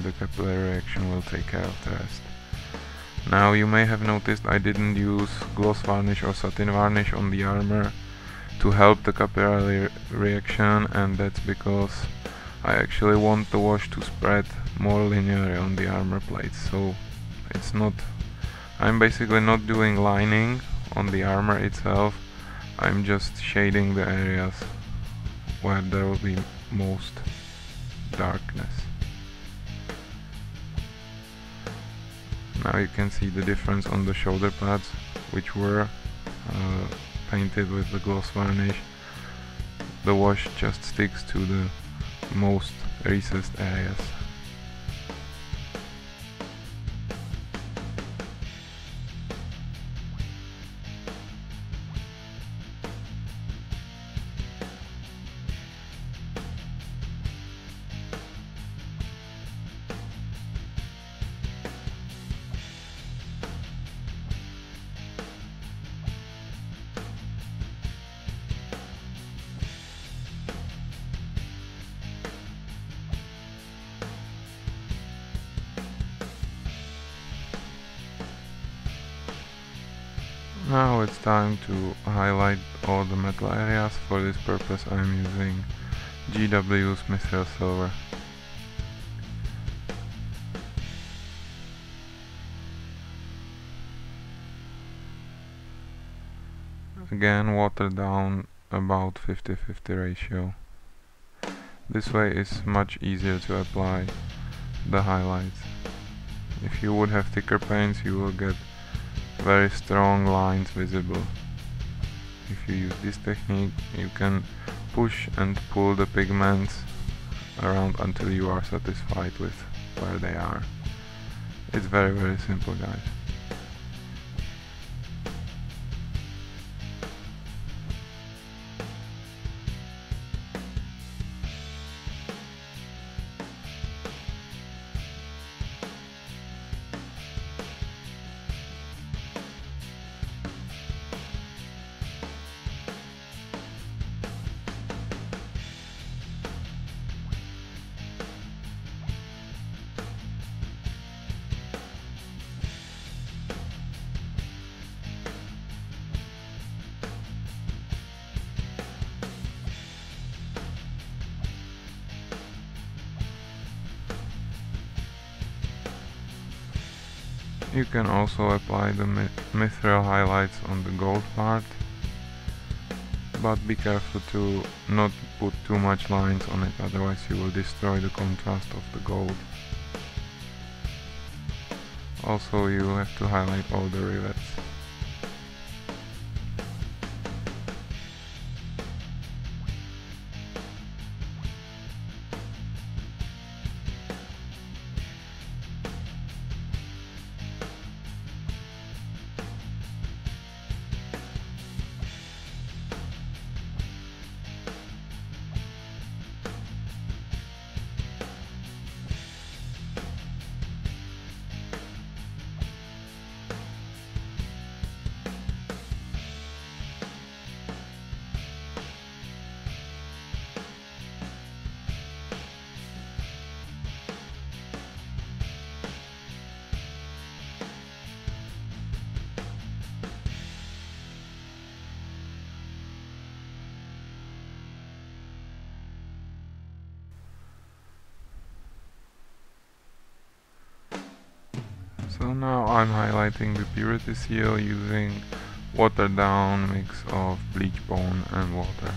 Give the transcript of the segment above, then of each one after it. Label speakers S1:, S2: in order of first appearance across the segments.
S1: the capillary reaction will take care of the rest. Now you may have noticed I didn't use gloss varnish or satin varnish on the armor to help the capillary reaction, and that's because I actually want the wash to spread more linearly on the armor plates. So I'm basically not doing lining on the armor itself, I'm just shading the areas where there will be most darkness. Now you can see the difference on the shoulder pads, which were painted with the gloss varnish. The wash just sticks to the most recessed areas. Now it's time to highlight all the metal areas. For this purpose I'm using GW's Mithril Silver. Again, watered down, about 50-50 ratio. This way is much easier to apply the highlights. If you would have thicker paints, you will get very strong lines visible. If you use this technique, you can push and pull the pigments around until you are satisfied with where they are. It's very simple, guys. You can also apply the mithril highlights on the gold part, but be careful to not put too much lines on it, otherwise you will destroy the contrast of the gold. Also, you have to highlight all the rivets. So now I'm highlighting the purity seal using watered down mix of bleach bone and water.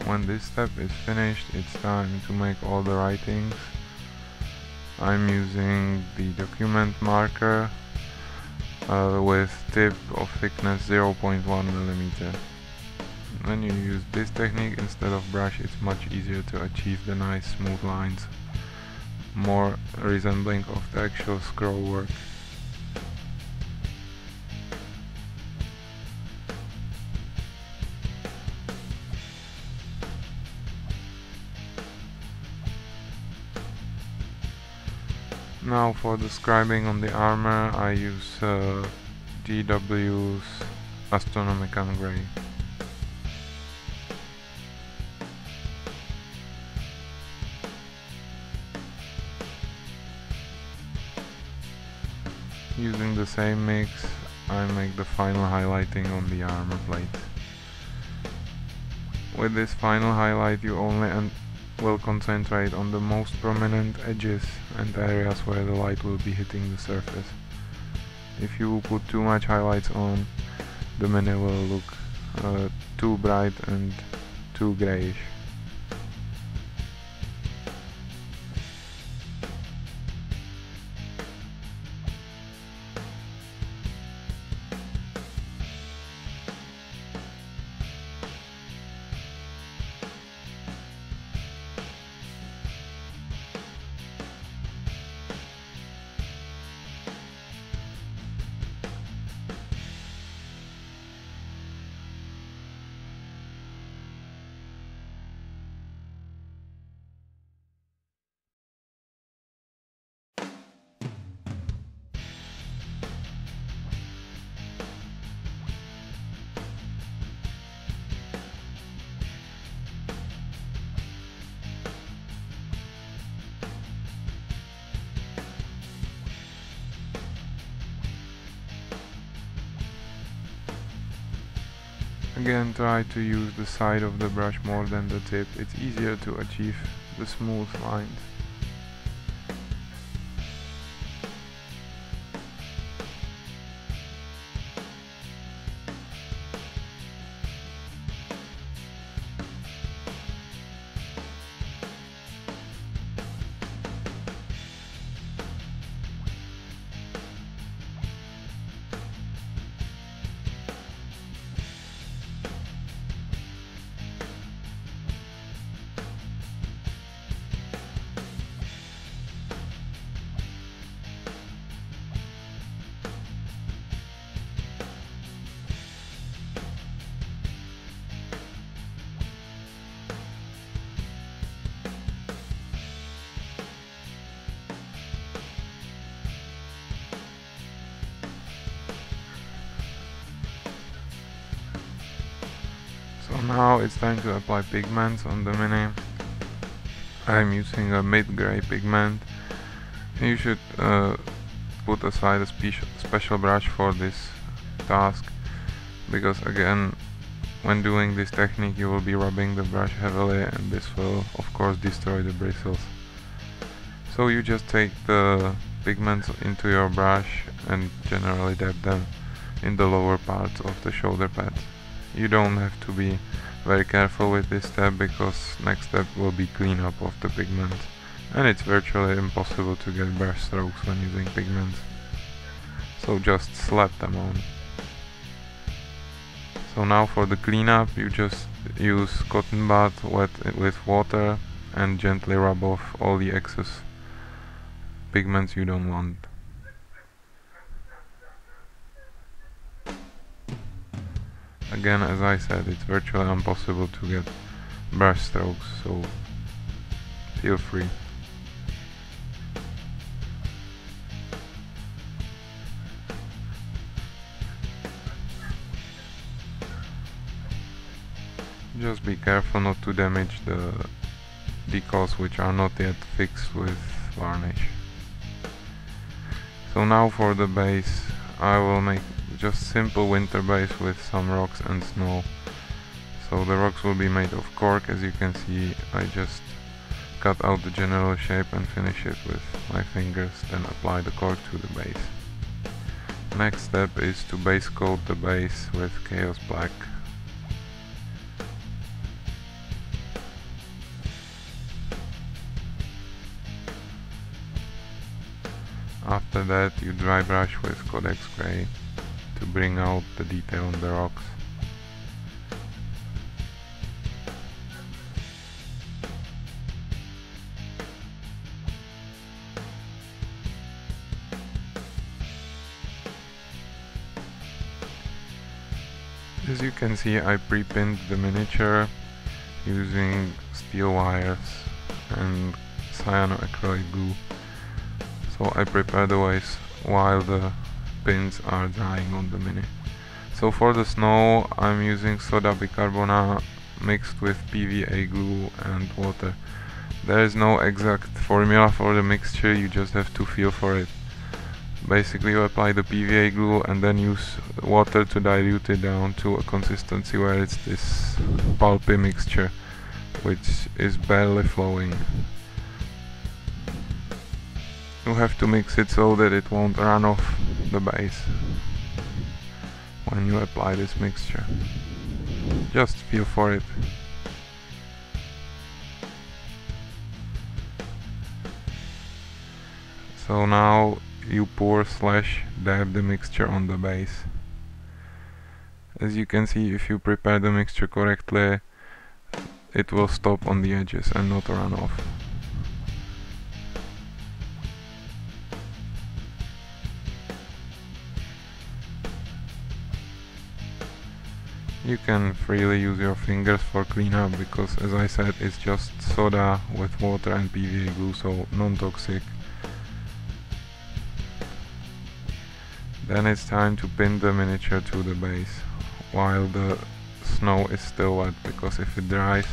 S1: When this step is finished, it's time to make all the writings. I'm using the document marker with tip of thickness 0.1 mm. When you use this technique instead of brush, it's much easier to achieve the nice smooth lines, more resembling of the actual scroll work. Now for the scribing on the armor, I use GW's Astronomical Grey. Using the same mix, I make the final highlighting on the armor plate. With this final highlight, you only will concentrate on the most prominent edges and areas where the light will be hitting the surface. If you put too much highlights on, the mini will look too bright and too grayish. Again, try to use the side of the brush more than the tip. It's easier to achieve the smooth lines. So now it's time to apply pigments on the mini. I'm using a mid-gray pigment. You should put aside a special brush for this task, because again, when doing this technique you will be rubbing the brush heavily, and this will of course destroy the bristles. So you just take the pigments into your brush and generally dab them in the lower parts of the shoulder pads. You don't have to be very careful with this step, because next step will be cleanup of the pigment, and it's virtually impossible to get brush strokes when using pigments. So just slap them on. So now for the cleanup, you just use cotton bud wet with water and gently rub off all the excess pigments you don't want. Again, as I said, it's virtually impossible to get brush strokes, so feel free. Just be careful not to damage the decals which are not yet fixed with varnish. So now for the base, I will make just simple winter base with some rocks and snow. So the rocks will be made of cork. As you can see, I just cut out the general shape and finish it with my fingers, then apply the cork to the base. Next step is to base coat the base with Chaos Black. After that, you dry brush with Codex Gray to bring out the detail on the rocks. As you can see, I pre-pinned the miniature using steel wires and cyanoacrylate glue. So I prepare the base while the pins are drying on the Mini. So for the snow I'm using soda bicarbonate mixed with PVA glue and water. There is no exact formula for the mixture, you just have to feel for it. Basically you apply the PVA glue and then use water to dilute it down to a consistency where it's this pulpy mixture which is barely flowing. You have to mix it so that it won't run off the base when you apply this mixture. Just feel for it. So now you pour/dab the mixture on the base. As you can see, if you prepare the mixture correctly, it will stop on the edges and not run off. You can freely use your fingers for cleanup because, as I said, it's just soda with water and PVA glue, so non-toxic. Then it's time to pin the miniature to the base while the snow is still wet, because if it dries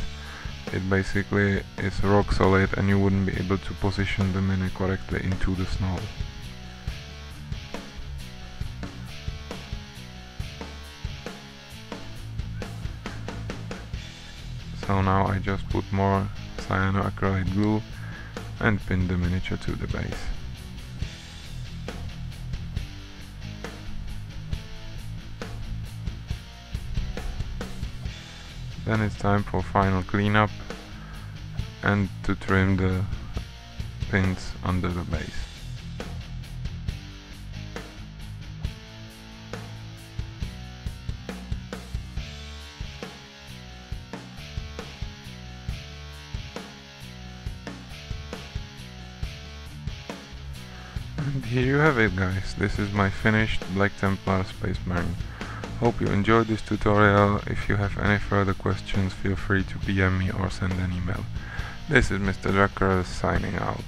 S1: it basically is rock solid and you wouldn't be able to position the Mini correctly into the snow. So now I just put more cyanoacrylate glue and pin the miniature to the base. Then it's time for final cleanup and to trim the pins under the base. And here you have it, guys. This is my finished Black Templar Space Marine. Hope you enjoyed this tutorial. If you have any further questions, feel free to PM me or send an email. This is MrDracorrus signing out.